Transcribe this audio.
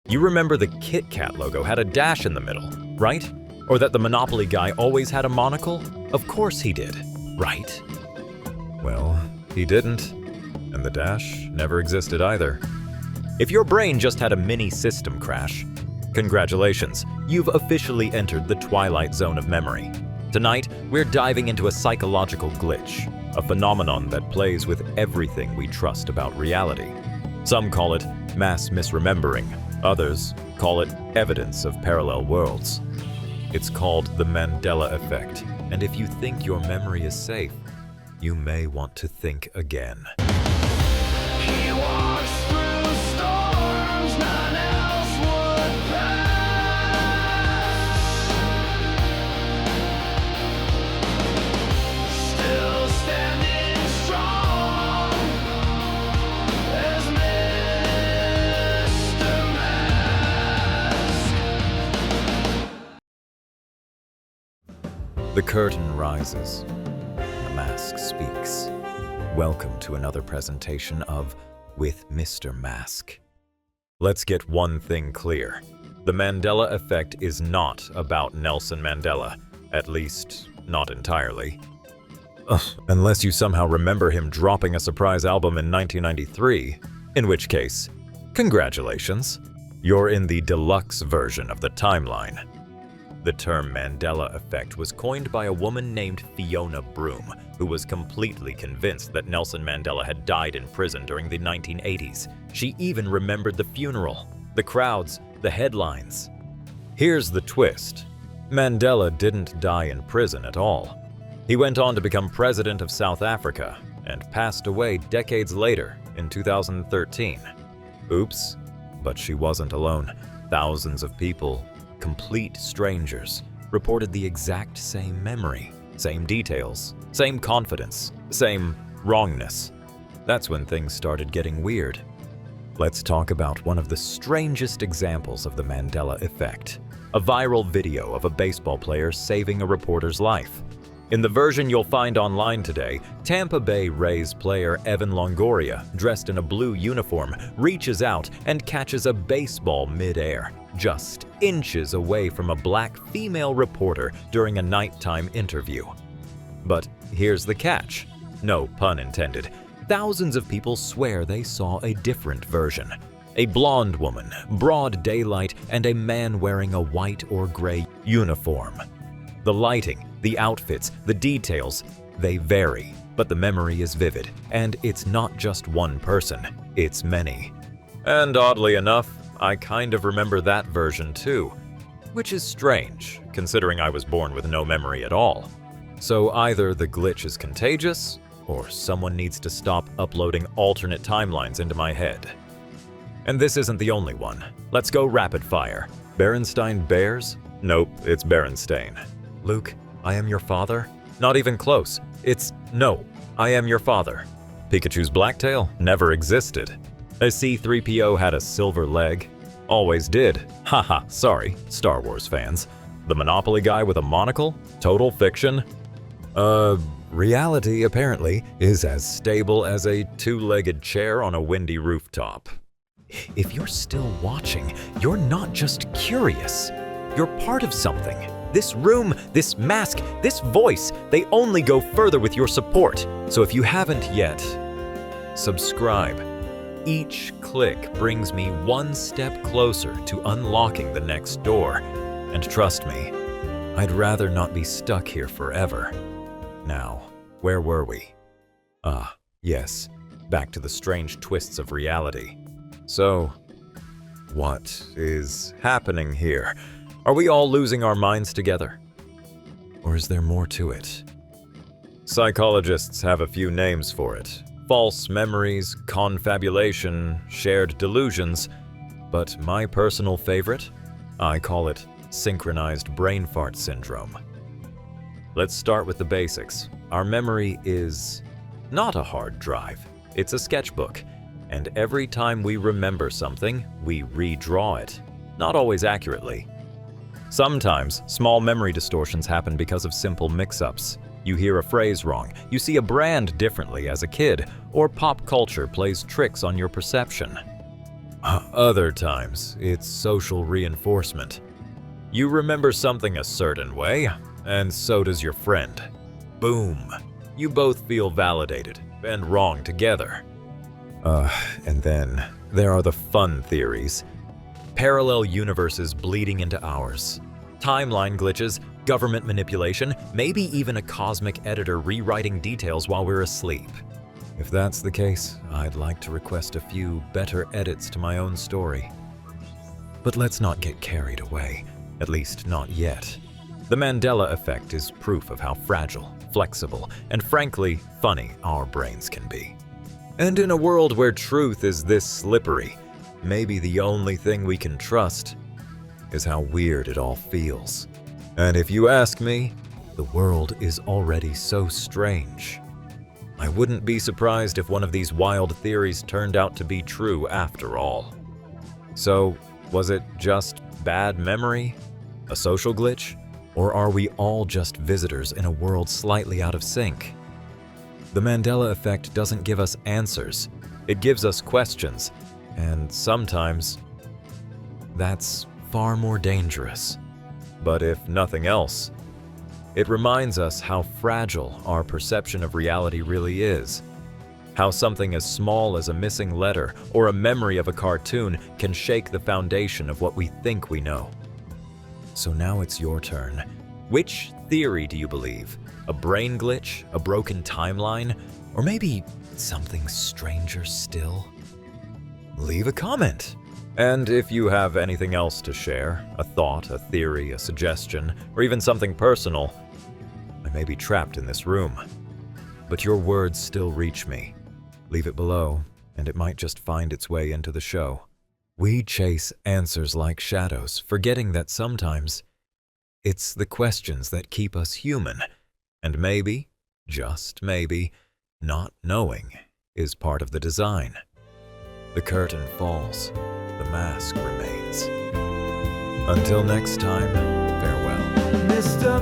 You remember the Kit Kat logo had a dash in the middle, right? Or that the Monopoly guy always had a monocle? Of course he did, right? Well, he didn't, and the dash never existed either. If your brain just had a mini system crash, congratulations, you've officially entered the twilight zone of memory. Tonight, we're diving into a psychological glitch, a phenomenon that plays with everything we trust about reality. Some call it mass misremembering, others call it evidence of parallel worlds. It's called the Mandela Effect, and if you think your memory is safe, you may want to think again. He walks through storms none else would pass. Still standing strong as Mr. Mask. The curtain rises. The mask speaks. Welcome to another presentation of With Mr. Mask. Let's get one thing clear. The Mandela Effect is not about Nelson Mandela, at least not entirely. Unless you somehow remember him dropping a surprise album in 1993, in which case, congratulations, you're in the deluxe version of the timeline. The term Mandela Effect was coined by a woman named Fiona Broome, who was completely convinced that Nelson Mandela had died in prison during the 1980s. She even remembered the funeral, the crowds, the headlines. Here's the twist. Mandela didn't die in prison at all. He went on to become president of South Africa and passed away decades later in 2013. Oops, but she wasn't alone. Thousands of people, complete strangers, reported the exact same memory, same details, same confidence, same wrongness. That's when things started getting weird. Let's talk about one of the strangest examples of the Mandela Effect, a viral video of a baseball player saving a reporter's life. In the version you'll find online today, Tampa Bay Rays player Evan Longoria, dressed in a blue uniform, reaches out and catches a baseball mid-air, just inches away from a black female reporter during a nighttime interview. But here's the catch. No pun intended. Thousands of people swear they saw a different version. A blonde woman, broad daylight, and a man wearing a white or gray uniform. The lighting, the outfits, the details, they vary, but the memory is vivid, and it's not just one person, it's many. And oddly enough, I kind of remember that version too, which is strange, considering I was born with no memory at all. So either the glitch is contagious, or someone needs to stop uploading alternate timelines into my head. And this isn't the only one. Let's go rapid fire. Berenstain Bears? Nope, it's Berenstain. Luke, I am your father? Not even close. It's no, I am your father. Pikachu's blacktail never existed. A C-3PO had a silver leg. Always did. Haha, sorry, Star Wars fans. The Monopoly guy with a monocle? Total fiction. Reality apparently is as stable as a two-legged chair on a windy rooftop. If you're still watching, you're not just curious. You're part of something. This room, this mask, this voice, they only go further with your support. So if you haven't yet, subscribe. Each click brings me one step closer to unlocking the next door. And trust me, I'd rather not be stuck here forever. Now, where were we? Yes, back to the strange twists of reality. So, what is happening here? Are we all losing our minds together? Or is there more to it? Psychologists have a few names for it. False memories, confabulation, shared delusions. But my personal favorite? I call it synchronized brain fart syndrome. Let's start with the basics. Our memory is not a hard drive. It's a sketchbook. And every time we remember something, we redraw it. Not always accurately. Sometimes, small memory distortions happen because of simple mix-ups. You hear a phrase wrong, you see a brand differently as a kid, or pop culture plays tricks on your perception. Other times, it's social reinforcement. You remember something a certain way, and so does your friend. Boom! You both feel validated and wrong together. And then there are the fun theories. Parallel universes bleeding into ours. Timeline glitches, government manipulation, maybe even a cosmic editor rewriting details while we're asleep. If that's the case, I'd like to request a few better edits to my own story. But let's not get carried away, at least not yet. The Mandela Effect is proof of how fragile, flexible, and frankly, funny our brains can be. And in a world where truth is this slippery, maybe the only thing we can trust is how weird it all feels. And if you ask me, the world is already so strange. I wouldn't be surprised if one of these wild theories turned out to be true after all. So, was it just bad memory? A social glitch? Or are we all just visitors in a world slightly out of sync? The Mandela Effect doesn't give us answers. It gives us questions. And sometimes, that's far more dangerous. But if nothing else, it reminds us how fragile our perception of reality really is. How something as small as a missing letter or a memory of a cartoon can shake the foundation of what we think we know. So now it's your turn. Which theory do you believe? A brain glitch? A broken timeline? Or maybe something stranger still? Leave a comment. And if you have anything else to share, a thought, a theory, a suggestion, or even something personal, I may be trapped in this room, but your words still reach me. Leave it below, and it might just find its way into the show. We chase answers like shadows, forgetting that sometimes it's the questions that keep us human, and maybe, just maybe, not knowing is part of the design. The curtain falls, the mask remains. Until next time, farewell. Mr.